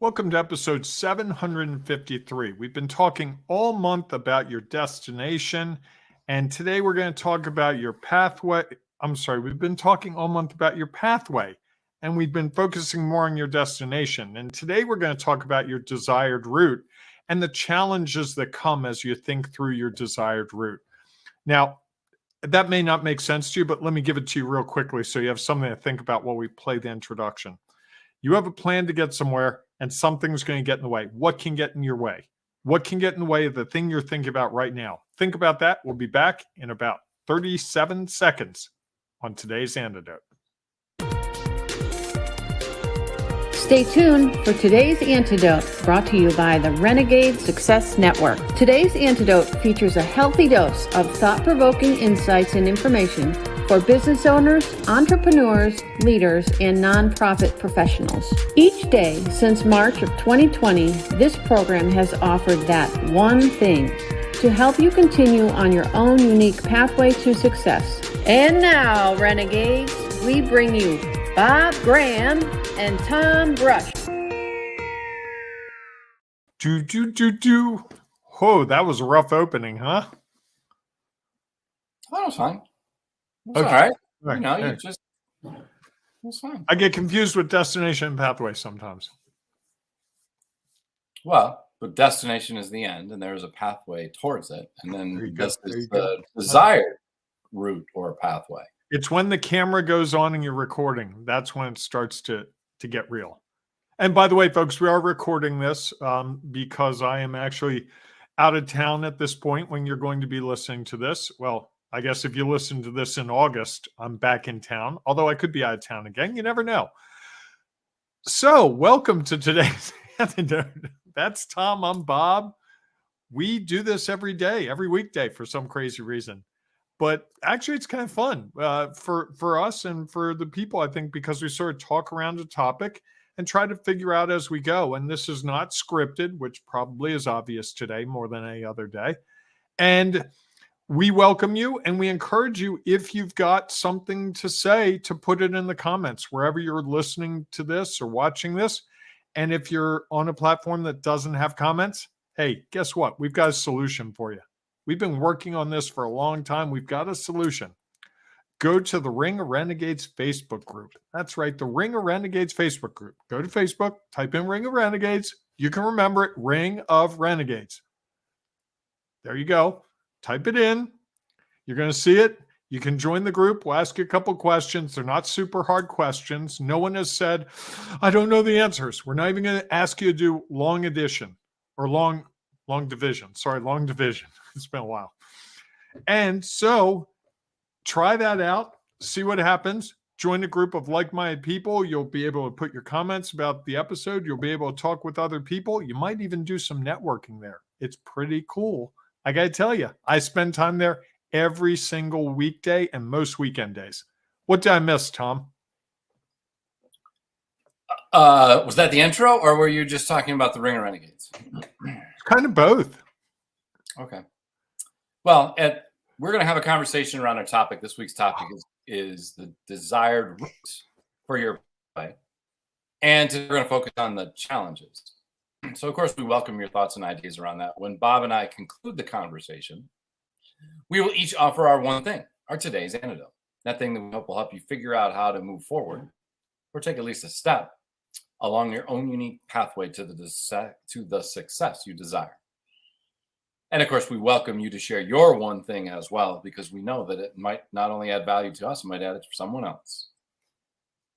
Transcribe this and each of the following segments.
Welcome to episode 753. We've been talking all month about your destination, and today we're going to talk about your pathway. We've been talking all month about your pathway, and we've been focusing more on your destination. And today we're going to talk about your desired route and the challenges that come as you think through your desired route. Now, that may not make sense to you, but let me give it to you real quickly so you have something to think about while we play the introduction. You have a plan to get somewhere, and something's going to get in the way. What can get in your way? What can get in the way of the thing you're thinking about right now? Think about that. We'll be back in about 37 seconds on today's Antidote. Stay tuned for today's Antidote, brought to you by the Renegade Success Network. Today's Antidote features a healthy dose of thought-provoking insights and information for business owners, entrepreneurs, leaders, and nonprofit professionals. Each day since March of 2020, this program has offered that one thing to help you continue on your own unique pathway to success. And now, Renegades, we bring you Bob Graham and Tom Brush. Oh, that was a rough opening, huh? That was fine. It's Okay. all right. Right. You know, Yeah. it's fine. I get confused with destination and pathway sometimes. Well, but destination is the end, and there's a pathway towards it, and There you then go. this There is you go. the desired route or pathway. It's when the camera goes on and you're recording. That's when it starts to get real. And by the way, folks, we are recording this because I am actually out of town at this point when you're going to be listening to this. Well, I guess if you listen to this in August, I'm back in town, although I could be out of town again. You never know. So welcome to today's Antidote. That's Tom. I'm Bob. We do this every day, every weekday for some crazy reason. But actually, it's kind of fun for us and for the people, I think, because we sort of talk around a topic and try to figure out as we go. And this is not scripted, which probably is obvious today more than any other day. And we welcome you and we encourage you, if you've got something to say, to put it in the comments wherever you're listening to this or watching this. And if you're on a platform that doesn't have comments, hey, guess what? We've got a solution for you. We've been working on this for a long time. We've got a solution. Go to the Ring of Renegades Facebook group. That's right, the Ring of Renegades Facebook group. Go to Facebook, type in Ring of Renegades. You can remember it, Ring of Renegades. There you go. Type it in. You're going to see it. You can join the group. We'll ask you a couple questions. They're not super hard questions. No one has said, I don't know the answers. We're not even going to ask you to do long addition or long division. Sorry, long division. It's been a while. And so try that out. See what happens. Join a group of like-minded people. You'll be able to put your comments about the episode. You'll be able to talk with other people. You might even do some networking there. It's pretty cool. I got to tell you, I spend time there every single weekday and most weekend days. What did I miss, Tom? Was that the intro, or were you just talking about the Ring of Renegades? It's kind of both. Okay. Well, we're going to have a conversation around our topic. This week's topic is the desired route for your play. And we're going to focus on the challenges. So, of course, we welcome your thoughts and ideas around that. When Bob and I conclude the conversation, we will each offer our one thing, our today's antidote. That thing that we hope will help you figure out how to move forward or take at least a step along your own unique pathway to the success you desire. And of course, we welcome you to share your one thing as well, because we know that it might not only add value to us, it might add it to someone else.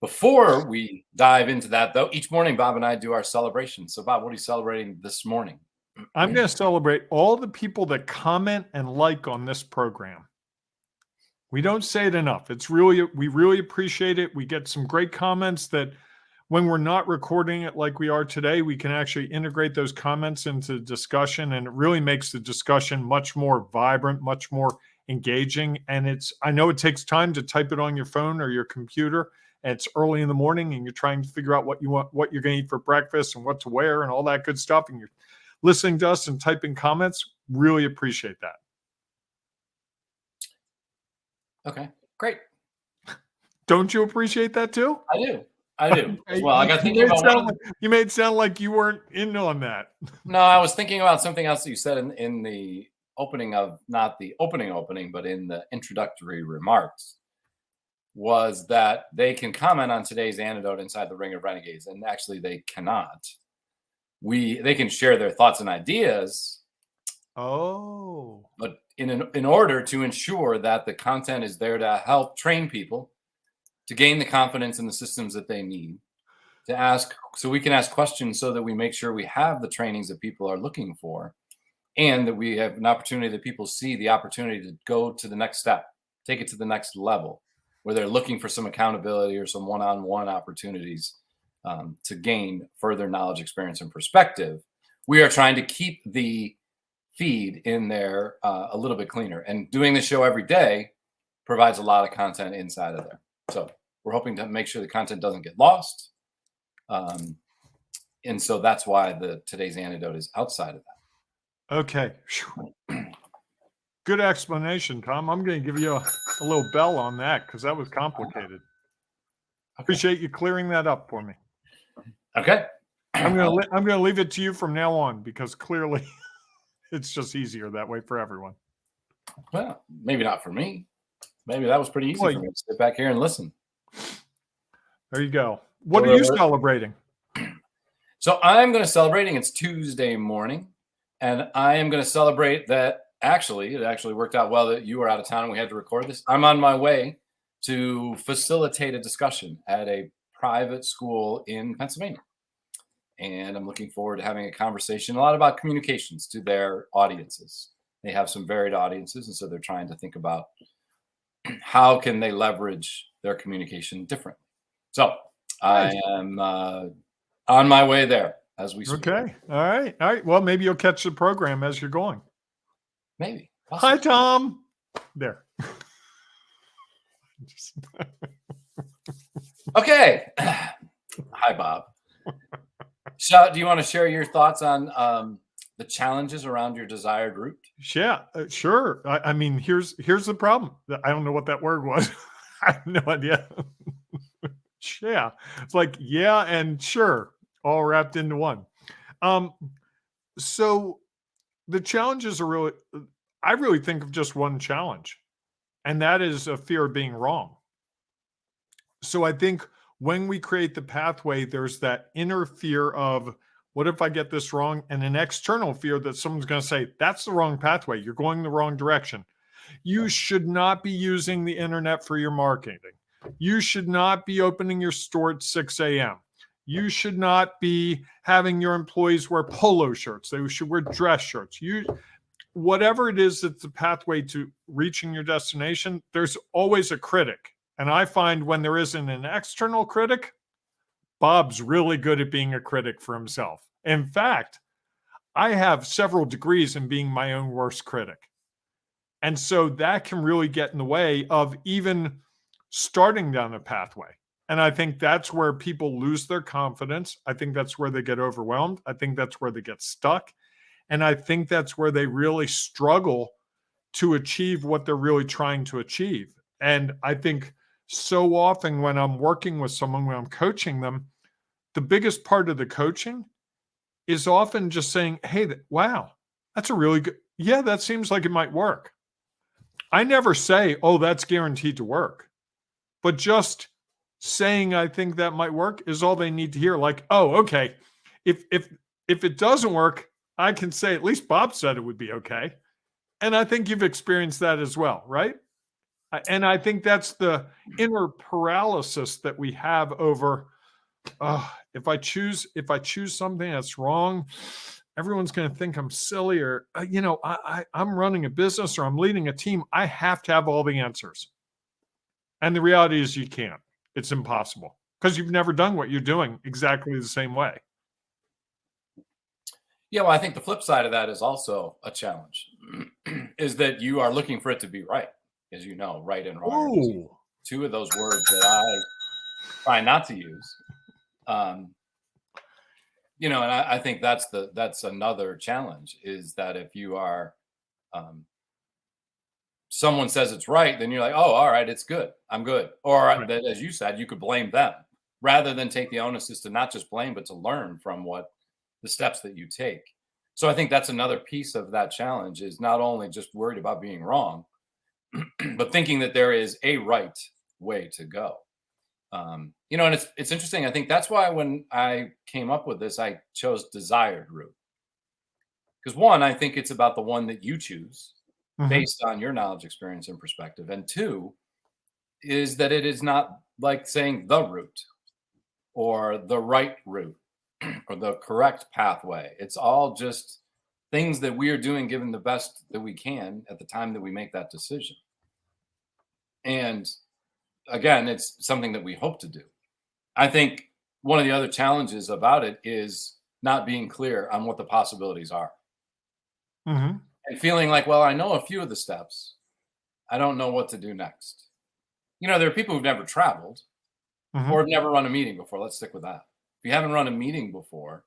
Before we dive into that, though, each morning, Bob and I do our celebration. So, Bob, what are you celebrating this morning? I'm going to celebrate all the people that comment and like on this program. We don't say it enough. We really appreciate it. We get some great comments that when we're not recording it like we are today, we can actually integrate those comments into discussion, and it really makes the discussion much more vibrant, much more engaging. And I know it takes time to type it on your phone or your computer, and it's early in the morning and you're trying to figure out what you want, what you're going to eat for breakfast and what to wear and all that good stuff. And you're listening to us and typing comments. Really appreciate that. Okay, great. Don't you appreciate that too? I do. I do as well. I got thinking about you made it sound like you weren't in on that. No, I was thinking about something else that you said in the opening of, not the opening, but in the introductory remarks, was that they can comment on today's antidote inside the Ring of Renegades, and actually they cannot. They can share their thoughts and ideas. Oh. But in order to ensure that the content is there to help train people to gain the confidence in the systems that they need, to ask, so we can ask questions so that we make sure we have the trainings that people are looking for, and that we have an opportunity that people see the opportunity to go to the next step, take it to the next level, where they're looking for some accountability or some one-on-one opportunities to gain further knowledge, experience, and perspective. We are trying to keep the feed in there a little bit cleaner, and doing the show every day provides a lot of content inside of there. So we're hoping to make sure the content doesn't get lost. And so that's why today's antidote is outside of that. Okay. Good explanation, Tom. I'm going to give you a little bell on that because that was complicated. Appreciate you clearing that up for me. Okay. I'm going to leave it to you from now on because clearly it's just easier that way for everyone. Well, maybe not for me. Maybe that was pretty easy for me to sit back here and listen. There you go. What are you celebrating? So I'm going to celebrating. It's Tuesday morning, and I am going to celebrate that. It actually worked out well that you were out of town and we had to record this. I'm on my way to facilitate a discussion at a private school in Pennsylvania. And I'm looking forward to having a conversation a lot about communications to their audiences. They have some varied audiences, and so they're trying to think about how can they leverage their communication differently. So I am on my way there as we speak. Okay. All right. Well, maybe you'll catch the program as you're going. Maybe. Possibly. Hi, Tom. There. Okay. Hi, Bob. So, do you want to share your thoughts on the challenges around your desired route? Yeah, sure. I mean, here's the problem. I don't know what that word was. I have no idea. Yeah, it's like yeah and sure, all wrapped into one. So the challenges are I really think of just one challenge, and that is a fear of being wrong. So I think when we create the pathway, there's that inner fear of what if I get this wrong, and an external fear that someone's going to say, that's the wrong pathway. You're going the wrong direction. You should not be using the internet for your marketing. You should not be opening your store at 6 a.m. You should not be having your employees wear polo shirts. They should wear dress shirts. Whatever it is that's the pathway to reaching your destination, there's always a critic. And I find when there isn't an external critic, Bob's really good at being a critic for himself. In fact, I have several degrees in being my own worst critic. And so that can really get in the way of even starting down a pathway. And I think that's where people lose their confidence. I think that's where they get overwhelmed. I think that's where they get stuck. And I think that's where they really struggle to achieve what they're really trying to achieve. And I think so often when I'm working with someone, when I'm coaching them, the biggest part of the coaching is often just saying, hey, wow, that's a really good, yeah, that seems like it might work. I never say, oh, that's guaranteed to work. But just saying, I think that might work is all they need to hear. Like, oh, okay. If it doesn't work, I can say at least Bob said it would be okay. And I think you've experienced that as well, right? And I think that's the inner paralysis that we have over, if I choose something that's wrong, everyone's going to think I'm silly, or I'm running a business or I'm leading a team. I have to have all the answers. And the reality is you can't. It's impossible because you've never done what you're doing exactly the same way. Yeah, well, I think the flip side of that is also a challenge, is that you are looking for it to be right. As you know, right and wrong. Ooh. Two of those words that I try not to use. And I think that's another challenge, is that if you are, someone says it's right, then you're like, oh, all right, it's good. I'm good. Or right. That, as you said, you could blame them. rather than take the onus is to not just blame, but to learn from what the steps that you take. So I think that's another piece of that challenge, is not only just worried about being wrong, but thinking that there is a right way to go. And it's interesting. I think that's why when I came up with this, I chose desired route. Because one, I think it's about the one that you choose based on your knowledge, experience, and perspective. And two, is that it is not like saying the route or the right route or the correct pathway. It's all just things that we are doing given the best that we can at the time that we make that decision. And again, it's something that we hope to do. I think one of the other challenges about it is not being clear on what the possibilities are. Mm-hmm. And feeling like, well, I know a few of the steps. I don't know what to do next. There are people who've never traveled or have never run a meeting before. Let's stick with that. If you haven't run a meeting before,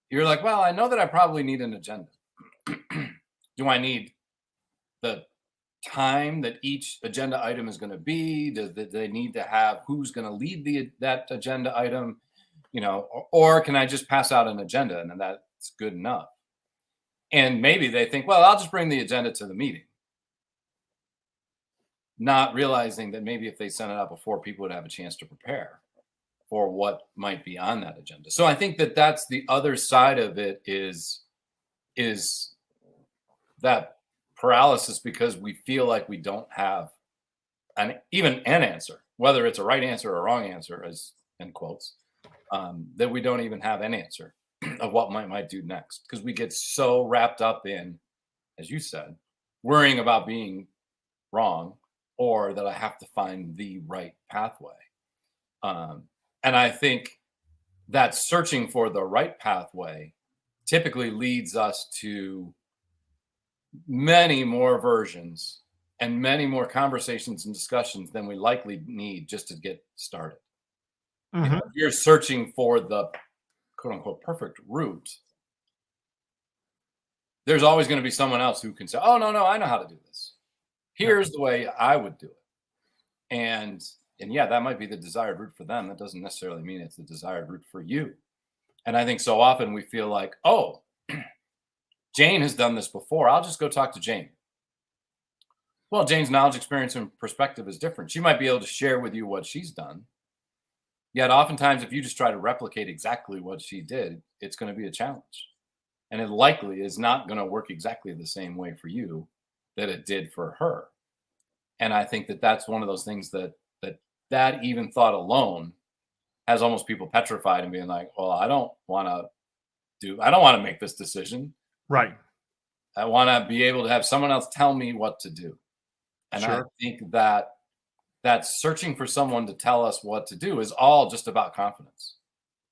you're like, well, I know that I probably need an agenda. Do I need the time that each agenda item is going to be? Do they need to have who's going to lead that agenda item? Or can I just pass out an agenda and then that's good enough? And maybe they think, well, I'll just bring the agenda to the meeting, not realizing that maybe if they sent it out before, people would have a chance to prepare for what might be on that agenda. So I think that that's the other side of it, is that paralysis, because we feel like we don't have even an answer, whether it's a right answer or a wrong answer, as in quotes, that we don't even have an answer of what might do next, because we get so wrapped up in, as you said, worrying about being wrong, or that I have to find the right pathway. And I think that searching for the right pathway typically leads us to many more versions and many more conversations and discussions than we likely need just to get started. If you're searching for the quote unquote perfect route, there's always going to be someone else who can say, oh, no, I know how to do this. Here's the way I would do it. And yeah, that might be the desired route for them. That doesn't necessarily mean it's the desired route for you. And I think so often we feel like, oh, Jane has done this before. I'll just go talk to Jane. Well, Jane's knowledge, experience, and perspective is different. She might be able to share with you what she's done. Yet oftentimes, if you just try to replicate exactly what she did, it's going to be a challenge. And it likely is not going to work exactly the same way for you that it did for her. And I think that that's one of those things that even thought alone has almost people petrified and being like, well, I don't want to make this decision. Right. I want to be able to have someone else tell me what to do. And I think that searching for someone to tell us what to do is all just about confidence.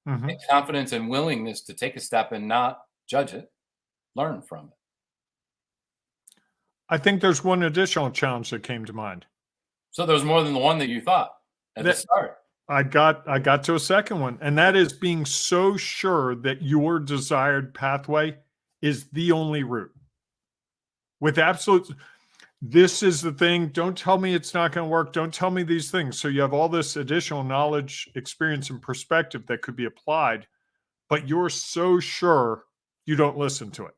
And confidence and willingness to take a step and not judge it, learn from it. I think there's one additional challenge that came to mind. So there's more than the one that you thought at the start. I got to a second one, and that is being so sure that your desired pathway is the only route. With absolute, this is the thing. Don't tell me it's not going to work. Don't tell me these things. So you have all this additional knowledge, experience, and perspective that could be applied, but you're so sure you don't listen to it.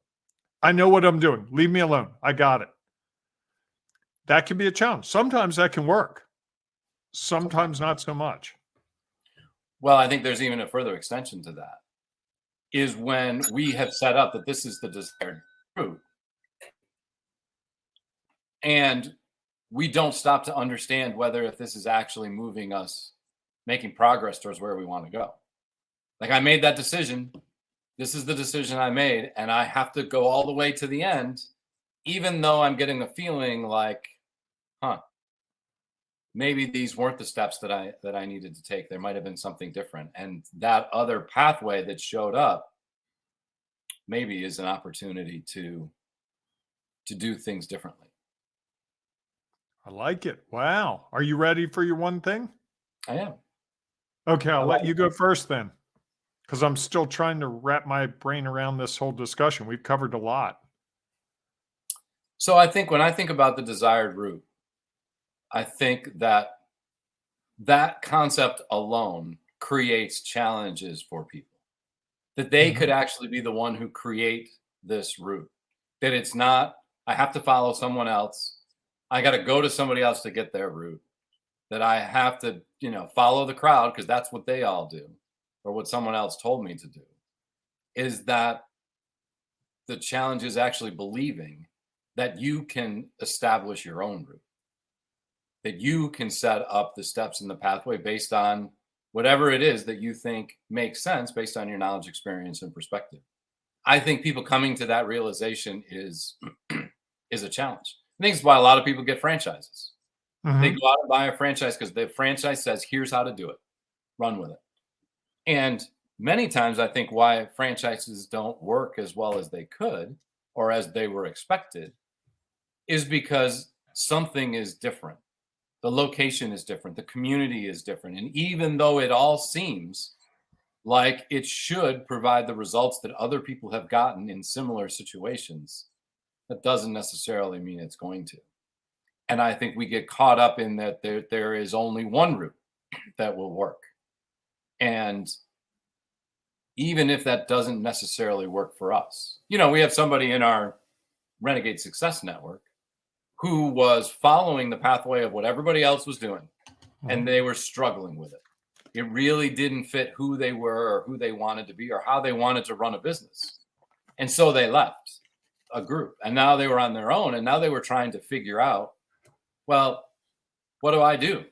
I know what I'm doing. Leave me alone. I got it. That can be a challenge. Sometimes that can work. Sometimes not so much. Well, I think there's even a further extension to that, is when we have set up that this is the desired route, and we don't stop to understand whether if this is actually moving us, making progress towards where we want to go. Like, I made that decision. This is the decision I made, and I have to go all the way to the end, even though I'm getting the feeling like, maybe these weren't the steps that I needed to take. There might have been something different. And that other pathway that showed up maybe is an opportunity to do things differently. I like it. Wow. Are you ready for your one thing? I am. Okay, I'll let you go first then, because I'm still trying to wrap my brain around this whole discussion. We've covered a lot. So I think when I think about the desired route, I think that concept alone creates challenges for people, that they could actually be the one who create this route, that it's not, I have to follow someone else. I got to go to somebody else to get their route, that I have to, follow the crowd because that's what they all do or what someone else told me to do. Is that the challenge is actually believing that you can establish your own route, that you can set up the steps in the pathway based on whatever it is that you think makes sense based on your knowledge, experience, and perspective. I think people coming to that realization is a challenge. I think it's why a lot of people get franchises. They go out and buy a franchise because the franchise says, here's how to do it. Run with it. And many times I think why franchises don't work as well as they could or as they were expected is because something is different. The location is different. The community is different. And even though it all seems like it should provide the results that other people have gotten in similar situations, that doesn't necessarily mean it's going to. And I think we get caught up in that there is only one route that will work. And even if that doesn't necessarily work for us, we have somebody in our Renegade Success Network who was following the pathway of what everybody else was doing, and they were struggling with it. It really didn't fit who they were or who they wanted to be or how they wanted to run a business. And so they left a group, and now they were on their own, and now they were trying to figure out, well, what do I do?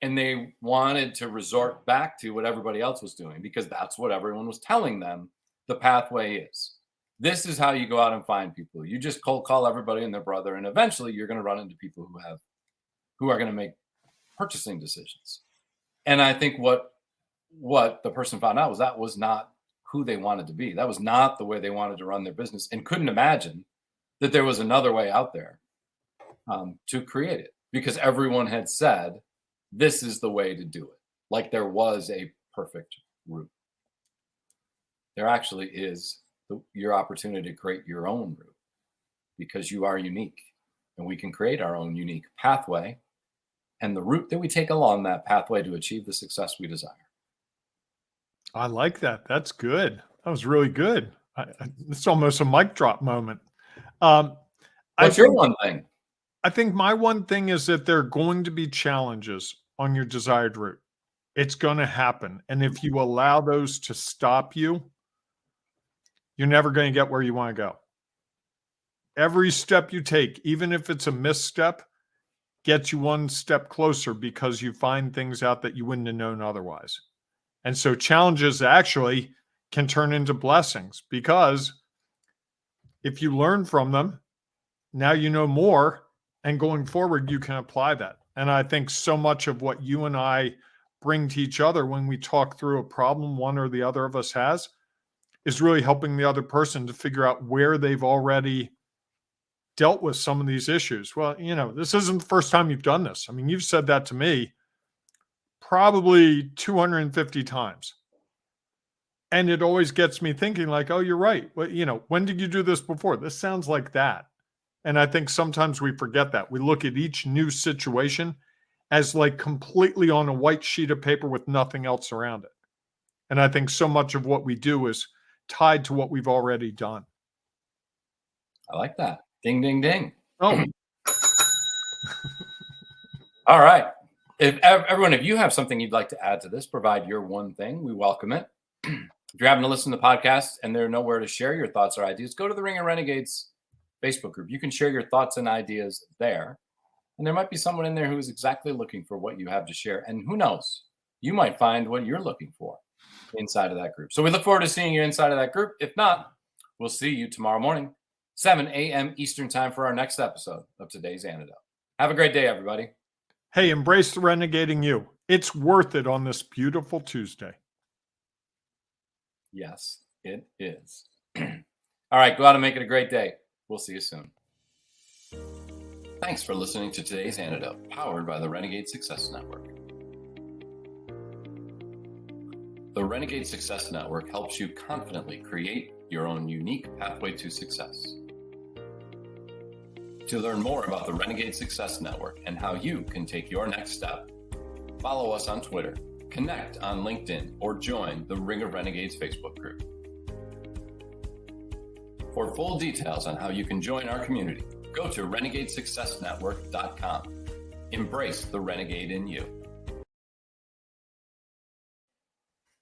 And they wanted to resort back to what everybody else was doing because that's what everyone was telling them the pathway is. This is how you go out and find people. You just cold call everybody and their brother, and eventually you're going to run into people who are going to make purchasing decisions. And I think what the person found out was that was not who they wanted to be. That was not the way they wanted to run their business, and couldn't imagine that there was another way out there to create it, because everyone had said, this is the way to do it. Like there was a perfect route. There actually is your opportunity to create your own route because you are unique, and we can create our own unique pathway and the route that we take along that pathway to achieve the success we desire. I like that. That's good. That was really good. It's almost a mic drop moment. What's your one thing? I think my one thing is that there are going to be challenges on your desired route. It's going to happen. And if you allow those to stop you, you're never going to get where you want to go. Every step you take, even if it's a misstep, gets you one step closer because you find things out that you wouldn't have known otherwise. And so challenges actually can turn into blessings because if you learn from them, now you know more, and going forward, you can apply that. And I think so much of what you and I bring to each other when we talk through a problem one or the other of us has is really helping the other person to figure out where they've already dealt with some of these issues. Well, this isn't the first time you've done this. I mean, you've said that to me probably 250 times. And it always gets me thinking like, oh, you're right. Well, when did you do this before? This sounds like that. And I think sometimes we forget that. We look at each new situation as like completely on a white sheet of paper with nothing else around it. And I think so much of what we do is tied to what we've already done. I like that. Ding, ding, ding. Oh. All right. Everyone, if you have something you'd like to add to this, provide your one thing, we welcome it. If you're having to listen to podcasts and there's nowhere to share your thoughts or ideas, go to the Ring of Renegades Facebook group. You can share your thoughts and ideas there. And there might be someone in there who is exactly looking for what you have to share. And who knows, you might find what you're looking for inside of that group. So we look forward to seeing you inside of that group. If not, we'll see you tomorrow morning, 7 a.m. Eastern time for our next episode of Today's Antidote. Have a great day, everybody. Hey, embrace the renegading you. It's worth it on this beautiful Tuesday. Yes, it is. All right, go out and make it a great day. We'll see you soon. Thanks for listening to Today's Antidote, powered by the Renegade Success Network. The Renegade Success Network helps you confidently create your own unique pathway to success. To learn more about the Renegade Success Network and how you can take your next step, follow us on Twitter, connect on LinkedIn, or join the Ring of Renegades Facebook group. For full details on how you can join our community, go to renegadesuccessnetwork.com. Embrace the renegade in you.